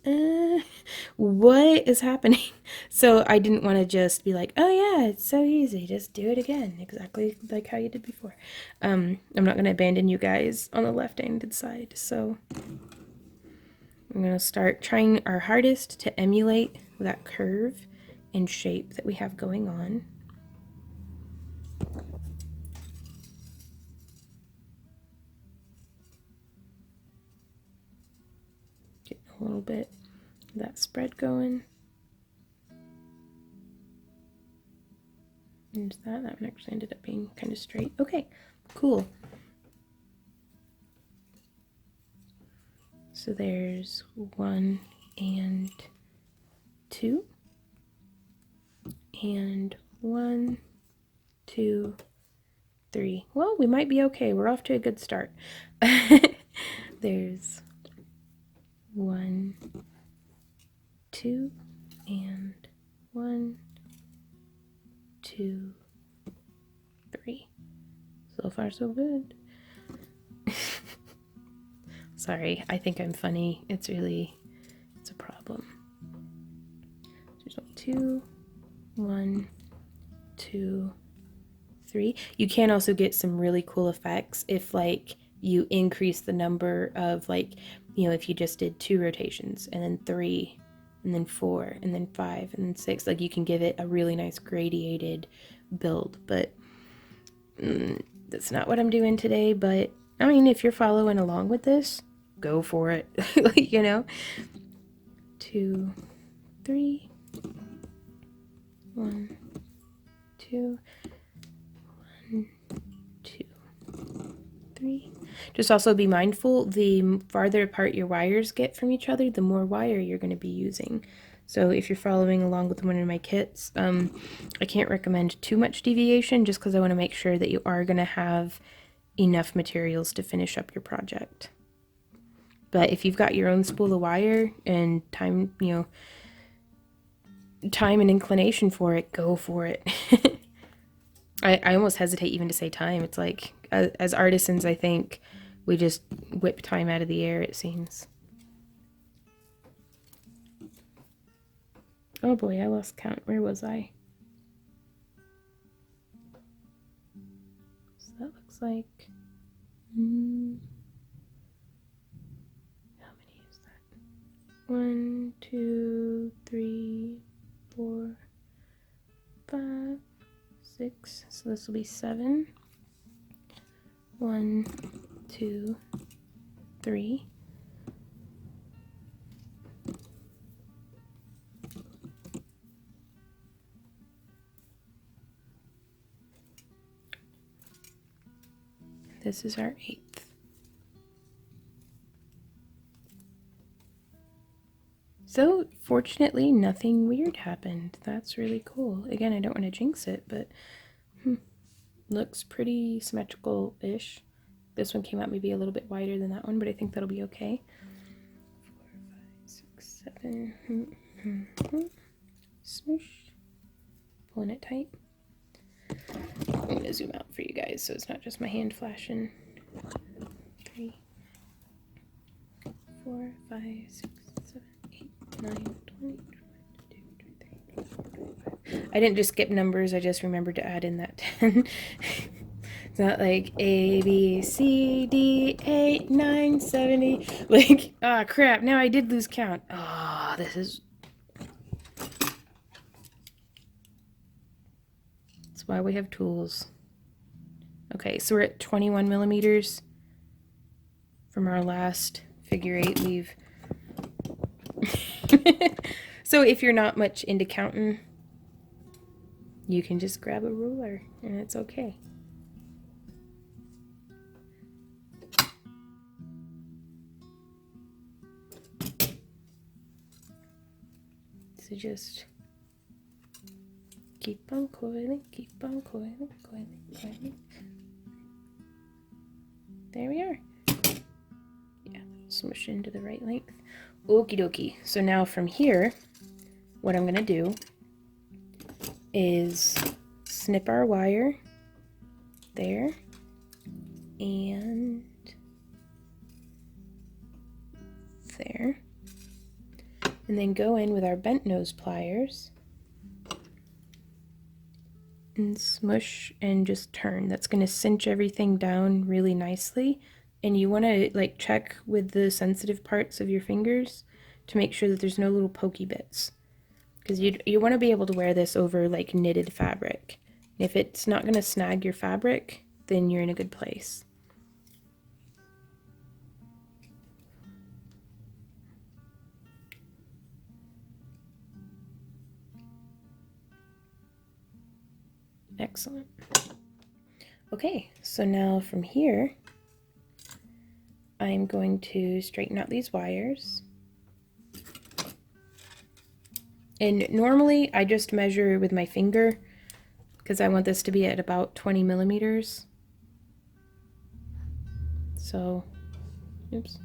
what is happening? So I didn't want to just be like, oh yeah, it's so easy, just do it again, exactly like how you did before. I'm not going to abandon you guys on the left-handed side, so I'm going to start trying our hardest to emulate that curve and shape that we have going on. Getting a little bit of that spread going. And that one actually ended up being kind of straight. Okay, cool. So there's 1 and 2. And 1, 2, 3. Well, we might be okay. We're off to a good start. There's 1, 2, and 1, 2, 3. So far, so good. Sorry, I think I'm funny. It's a problem. There's 2, 1, 2, 3. You can also get some really cool effects if like you increase the number of like, you know, if you just did 2 rotations and then 3 and then 4 and then 5 and then 6, like you can give it a really nice gradiated build, but that's not what I'm doing today. But I mean, if you're following along with this, go for it. Like, you know, 2, 3, 1, 2, 1, 2, 3. Just also be mindful, the farther apart your wires get from each other, the more wire you're going to be using. So if you're following along with one of my kits, I can't recommend too much deviation just because I want to make sure that you are going to have enough materials to finish up your project. But if you've got your own spool of wire and time, you know, time and inclination for it, go for it. I almost hesitate even to say time. It's like, as artisans, I think we just whip time out of the air, it seems. Oh boy, I lost count. Where was I? So that looks like... how many is that? 1, 2, 3, 4, 5, 6. So this will be 7. 1, 2, 3. This is our 8th. So, fortunately, nothing weird happened. That's really cool. Again, I don't want to jinx it, but Looks pretty symmetrical-ish. This one came out maybe a little bit wider than that one, but I think that'll be okay. 4, 5, 6, 7. Smoosh. Pulling it tight. I'm going to zoom out for you guys so it's not just my hand flashing. 3, 4, 5, 6, 7, 8, 9, 20, 21, 22, 23, 24, 25. I didn't just skip numbers, I just remembered to add in that 10. It's not like A, B, C, D, 8, 9, 70. Like, ah, crap, now I did lose count. Ah, this is... That's why we have tools. Okay, so we're at 21 millimeters from our last figure 8 we've... So if you're not much into counting, you can just grab a ruler and it's okay. So just keep on coiling, coiling. There we are. Yeah, smush into the right length. Okie dokie. So now from here, what I'm gonna do is snip our wire there and there, and then go in with our bent nose pliers and smush and just turn. That's going to cinch everything down really nicely, and you want to like check with the sensitive parts of your fingers to make sure that there's no little pokey bits, because you want to be able to wear this over like knitted fabric. If it's not going to snag your fabric, then you're in a good place. Excellent. Okay, so now from here, I'm going to straighten out these wires. And normally I just measure with my finger because I want this to be at about 20 millimeters. So, oops.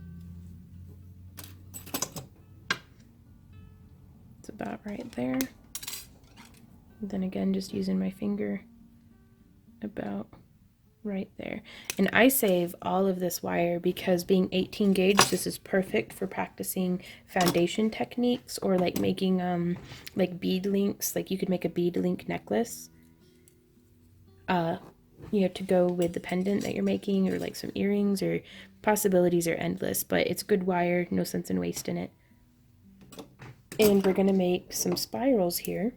It's about right there. And then again, just using my finger about right there. And I save all of this wire because being 18 gauge, this is perfect for practicing foundation techniques or like making like bead links. Like you could make a bead link necklace, you know, to go with the pendant that you're making, or like some earrings, or possibilities are endless. But it's good wire, no sense in wasting it. And we're gonna make some spirals here.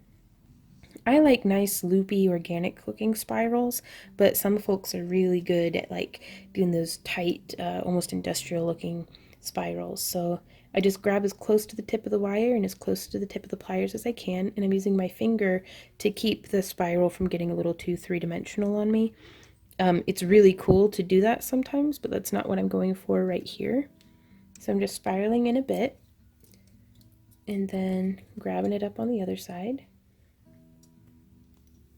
I like nice loopy organic looking spirals, but some folks are really good at like doing those tight, almost industrial looking spirals. So I just grab as close to the tip of the wire and as close to the tip of the pliers as I can, and I'm using my finger to keep the spiral from getting a little too three-dimensional on me. It's really cool to do that sometimes, but that's not what I'm going for right here. So I'm just spiraling in a bit and then grabbing it up on the other side.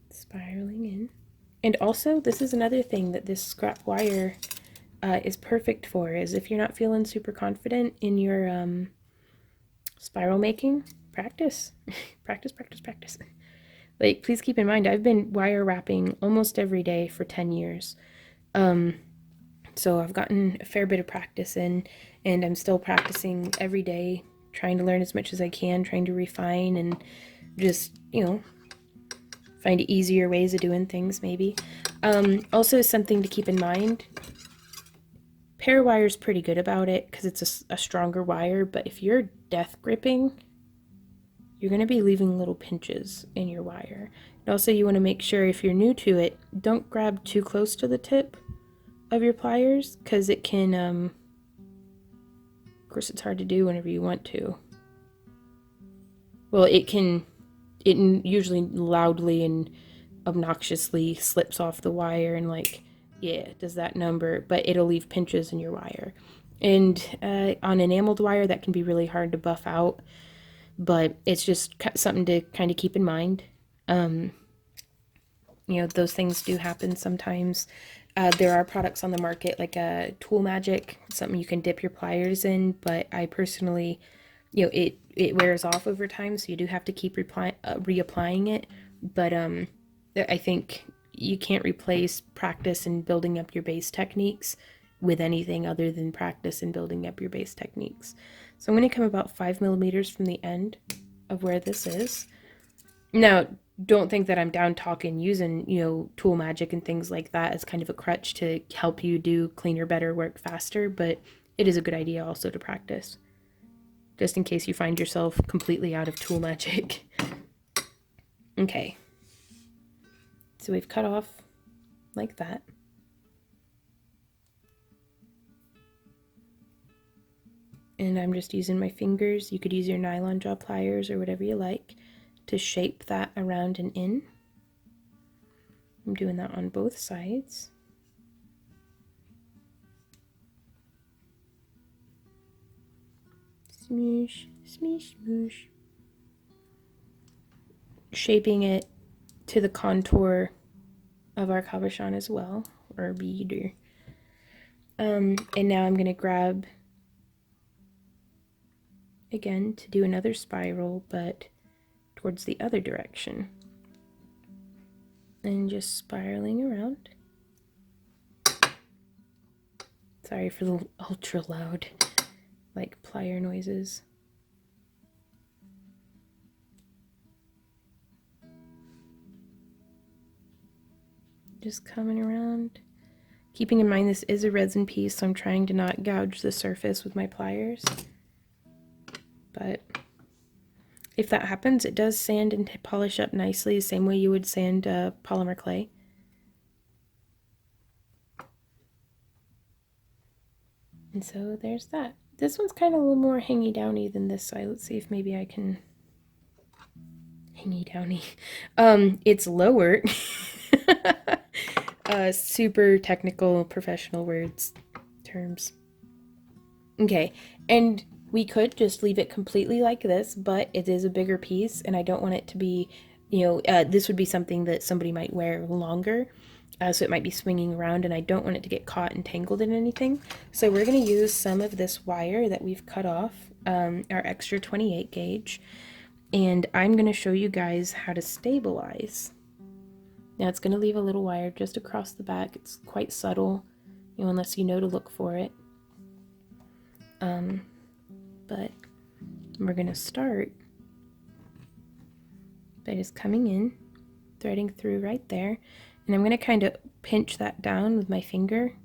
Spiraling in. And also, this is another thing that this scrap wire is perfect for, is if you're not feeling super confident in your spiral making, practice. Practice. Like, please keep in mind, I've been wire wrapping almost every day for 10 years. So I've gotten a fair bit of practice in, and I'm still practicing every day, trying to learn as much as I can, trying to refine and just, you know, find easier ways of doing things maybe. Also something to keep in mind, pear wire is pretty good about it because it's a stronger wire, but if you're death gripping, you're going to be leaving little pinches in your wire. And also you want to make sure, if you're new to it, don't grab too close to the tip of your pliers, because it can, of course it's hard to do whenever you want to. Well, it usually loudly and obnoxiously slips off the wire and like, yeah, does that number, but it'll leave pinches in your wire. And on enameled wire, that can be really hard to buff out, but it's just something to kind of keep in mind. you know, those things do happen sometimes. There are products on the market like a Tool Magic, something you can dip your pliers in, but I personally, you know, it wears off over time, so you do have to keep reapplying it. But I think you can't replace practice and building up your base techniques with anything other than practice and building up your base techniques. So I'm going to come about 5 millimeters from the end of where this is. Now, don't think that I'm down talking using, you know, Tool Magic and things like that as kind of a crutch to help you do cleaner, better work faster, but it is a good idea also to practice, just in case you find yourself completely out of Tool Magic. Okay. So we've cut off like that. And I'm just using my fingers. You could use your nylon jaw pliers or whatever you like to shape that around and in. I'm doing that on both sides. Smoosh, smoosh, smoosh. Shaping it to the contour of our cabochon as well, or bead. And now I'm going to grab, again, to do another spiral, but towards the other direction. And just spiraling around. Sorry for the ultra loud, like, plier noises. Just coming around. Keeping in mind this is a resin piece, so I'm trying to not gouge the surface with my pliers. But if that happens, it does sand and polish up nicely, the same way you would sand polymer clay. And so there's that. This one's kind of a little more hangy-downy than this side. Let's see if maybe I can... Hangy-downy. It's lower. Super technical, professional words, terms. Okay, and we could just leave it completely like this, but it is a bigger piece, and I don't want it to be, you know, this would be something that somebody might wear longer, so it might be swinging around, and I don't want it to get caught and tangled in anything. So we're going to use some of this wire that we've cut off, our extra 28 gauge, and I'm going to show you guys how to stabilize. Now it's going to leave a little wire just across the back. It's quite subtle, you know, unless you know to look for it. But we're going to start by just coming in, threading through right there, and I'm going to kind of pinch that down with my finger.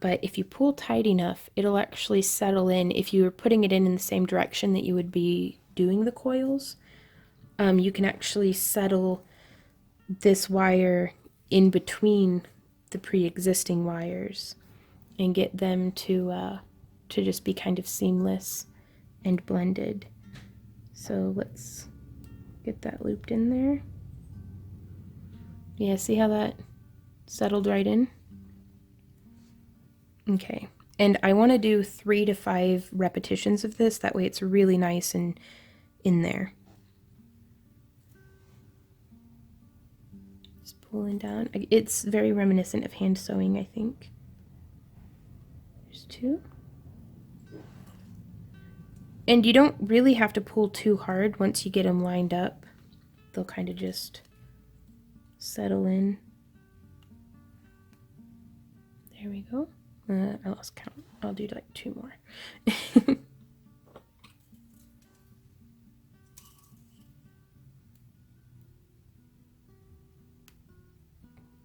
But if you pull tight enough, it'll actually settle in. If you were putting it in the same direction that you would be doing the coils, you can actually settle this wire in between the pre-existing wires and get them to just be kind of seamless and blended. So let's get that looped in there. Yeah, see how that settled right in? Okay, and I want to do 3 to 5 repetitions of this, that way it's really nice and in there. Just pulling down. It's very reminiscent of hand sewing, I think. There's 2. And you don't really have to pull too hard once you get them lined up. They'll kind of just settle in. There we go. I lost count. I'll do like 2 more.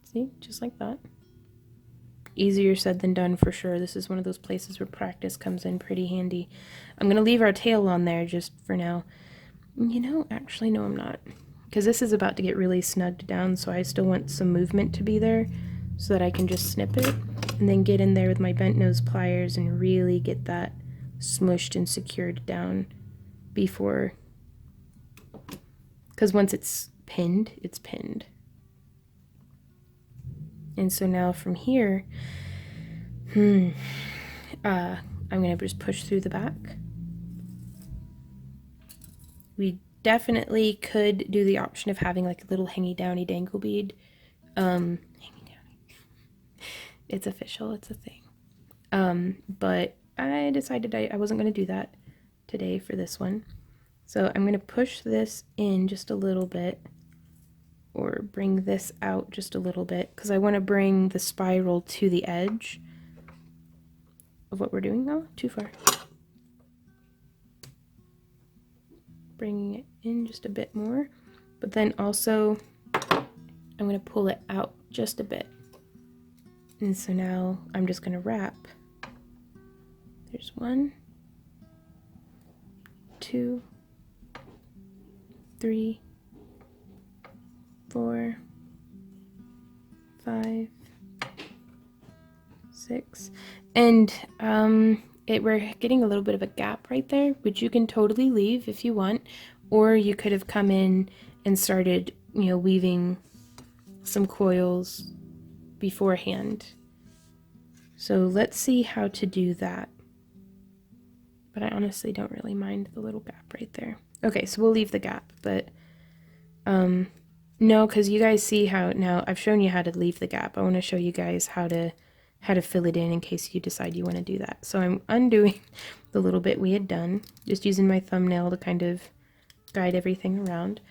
See, just like that. Easier said than done for sure. This is one of those places where practice comes in pretty handy. I'm going to leave our tail on there just for now. You know, actually, no, I'm not. Because this is about to get really snugged down, so I still want some movement to be there so that I can just snip it and then get in there with my bent nose pliers and really get that smushed and secured down before. Because once it's pinned, it's pinned. And so now from here, I'm going to just push through the back. We definitely could do the option of having like a little hangy downy dangle bead. Hangy downy. It's official, it's a thing. But I decided I wasn't going to do that today for this one. So I'm going to push this in just a little bit, or bring this out just a little bit, because I want to bring the spiral to the edge of what we're doing. Oh, too far. Bringing it in just a bit more, but then also I'm going to pull it out just a bit. And so now I'm just going to wrap. There's 1, 2, 3, 4, 5, 6, and we're getting a little bit of a gap right there, which you can totally leave if you want, or you could have come in and started, you know, weaving some coils beforehand. So let's see how to do that. But I honestly don't really mind the little gap right there. Okay, so we'll leave the gap, but no, because you guys see how now I've shown you how to leave the gap. I want to show you guys how to fill it in case you decide you want to do that. So I'm undoing the little bit we had done, just using my thumbnail to kind of guide everything around,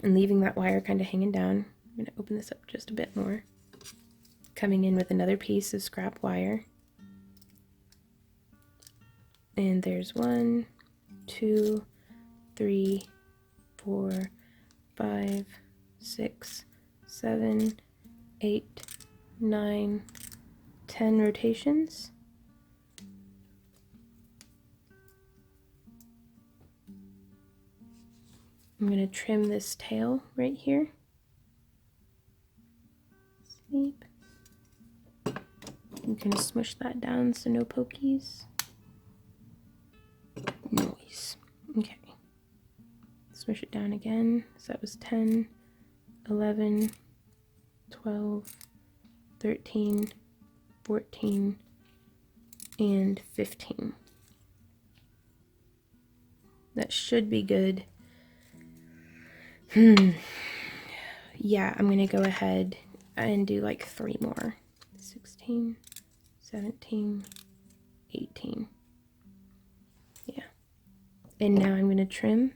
and leaving that wire kind of hanging down. I'm going to open this up just a bit more, coming in with another piece of scrap wire. And there's 1, 2, 3, 4, 5, 6, 7, 8, 9, 10 rotations. I'm going to trim this tail right here. Sleep. I'm going to smush that down so no pokies. Noise. Okay. Smush it down again. So that was 10, 11, 12, 13, 14, and 15. That should be good. Yeah, I'm going to go ahead and do like 3 more. 16, 17, 18. Yeah. And now I'm going to trim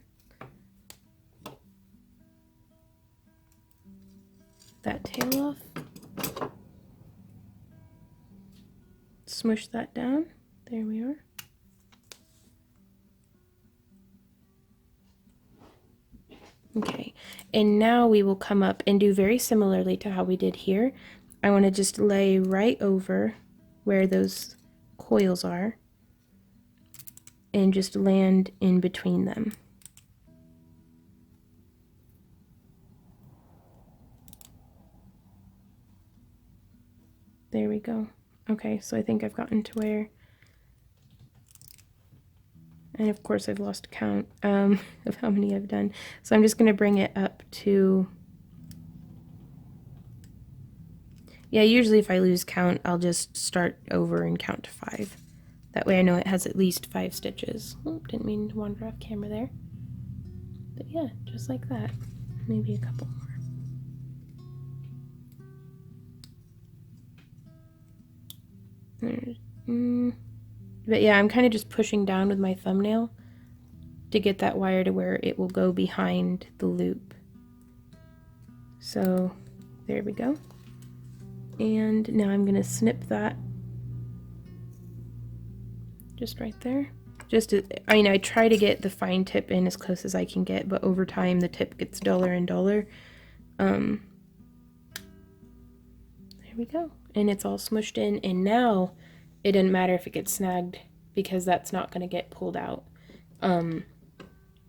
that tail off. Smush that down. There we are. Okay, and now we will come up and do very similarly to how we did here. I want to just lay right over where those coils are and just land in between them. There we go. Okay, so I think I've gotten to where, and of course I've lost count of how many I've done. So I'm just going to bring it up to, yeah, usually if I lose count, I'll just start over and count to 5. That way I know it has at least 5 stitches. Oh, didn't mean to wander off camera there. But yeah, just like that. Maybe a couple more. But yeah, I'm kind of just pushing down with my thumbnail to get that wire to where it will go behind the loop. So there we go. And now I'm going to snip that just right there. I mean, I try to get the fine tip in as close as I can get, but over time the tip gets duller and duller. There we go. And it's all smushed in, and now it doesn't matter if it gets snagged because that's not going to get pulled out.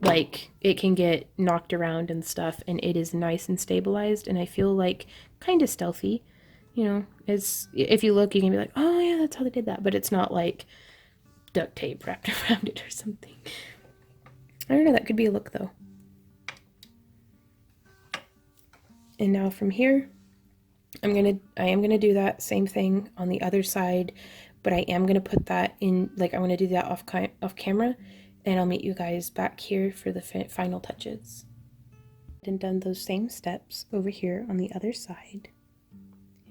Like, it can get knocked around and stuff, and it is nice and stabilized, and I feel like kind of stealthy. You know, it's, if you look, you can be like, oh yeah, that's how they did that, but it's not like duct tape wrapped around it or something. I don't know, that could be a look though. And now from here, I am gonna do that same thing on the other side, but I am gonna put that in, like, I want to do that off camera, and I'll meet you guys back here for the final touches. And done those same steps over here on the other side.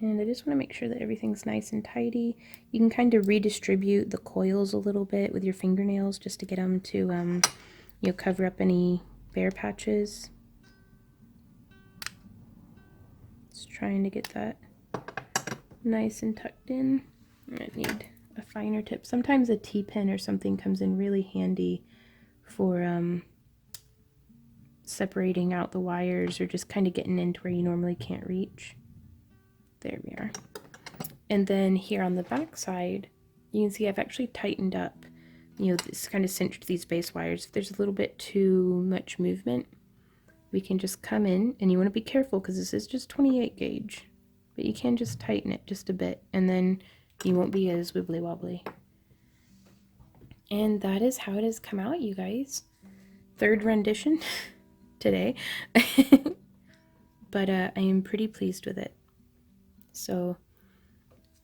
And I just want to make sure that everything's nice and tidy. You can kind of redistribute the coils a little bit with your fingernails just to get them to, you know, cover up any bare patches. Just trying to get that nice and tucked in. I need a finer tip. Sometimes a T-pin or something comes in really handy for separating out the wires or just kind of getting into where you normally can't reach. There we are. And then here on the back side, you can see I've actually tightened up, you know, this kind of cinched these base wires. If there's a little bit too much movement, we can just come in, and you want to be careful because this is just 28 gauge, but you can just tighten it just a bit, and then you won't be as wibbly wobbly. And that is how it has come out, you guys. Third rendition today, but I am pretty pleased with it. So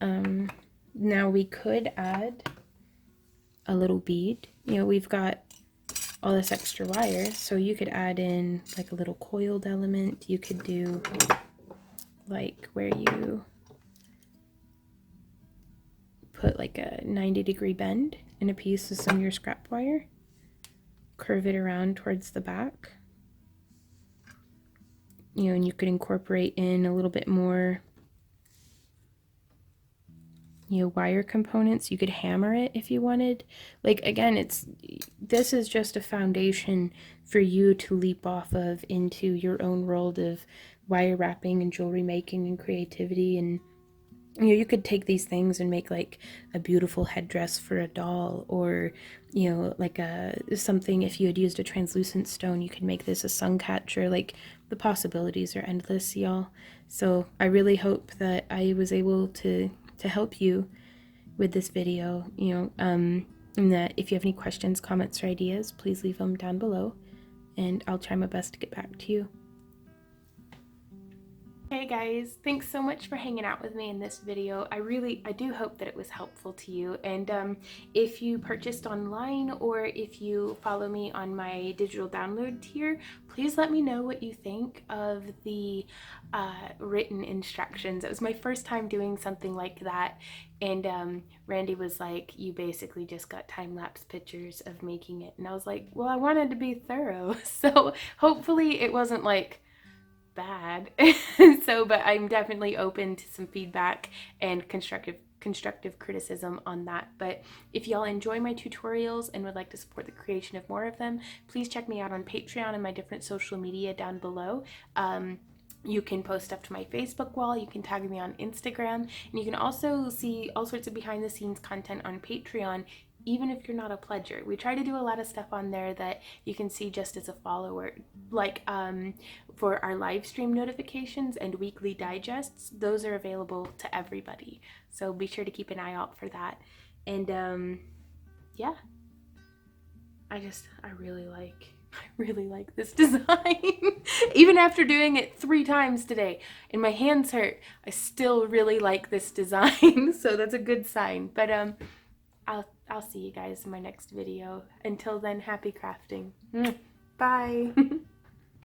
now we could add a little bead. You know, we've got all this extra wire, so you could add in like a little coiled element. You could do like where you put like a 90-degree bend in a piece of some of your scrap wire, curve it around towards the back, you know, and you could incorporate in a little bit more, you know, wire components. You could hammer it if you wanted. Like, again, this is just a foundation for you to leap off of into your own world of wire wrapping and jewelry making and creativity. And you know, you could take these things and make like a beautiful headdress for a doll, or you know, like something, if you had used a translucent stone, you could make this a sun catcher. Like, the possibilities are endless, y'all. So I really hope that I was able to help you with this video, you know, and that if you have any questions, comments, or ideas, please leave them down below, and I'll try my best to get back to you. Hey guys, thanks so much for hanging out with me in this video. I do hope that it was helpful to you, and if you purchased online or if you follow me on my digital download tier, please let me know what you think of the written instructions. It was my first time doing something like that, and Randy was like, you basically just got time-lapse pictures of making it, and I was like, well, I wanted to be thorough, so hopefully it wasn't like bad. But I'm definitely open to some feedback and constructive criticism on that. But if y'all enjoy my tutorials and would like to support the creation of more of them, please check me out on Patreon and my different social media down below. You can post stuff to my Facebook wall, you can tag me on Instagram, and you can also see all sorts of behind the scenes content on Patreon, even if you're not a pledger. We try to do a lot of stuff on there that you can see just as a follower, like for our live stream notifications and weekly digests. Those are available to everybody, so be sure to keep an eye out for that. And yeah, I really like this design. Even after doing it 3 times today and my hands hurt, I still really like this design. So that's a good sign. But I'll see you guys in my next video. Until then, happy crafting. Bye.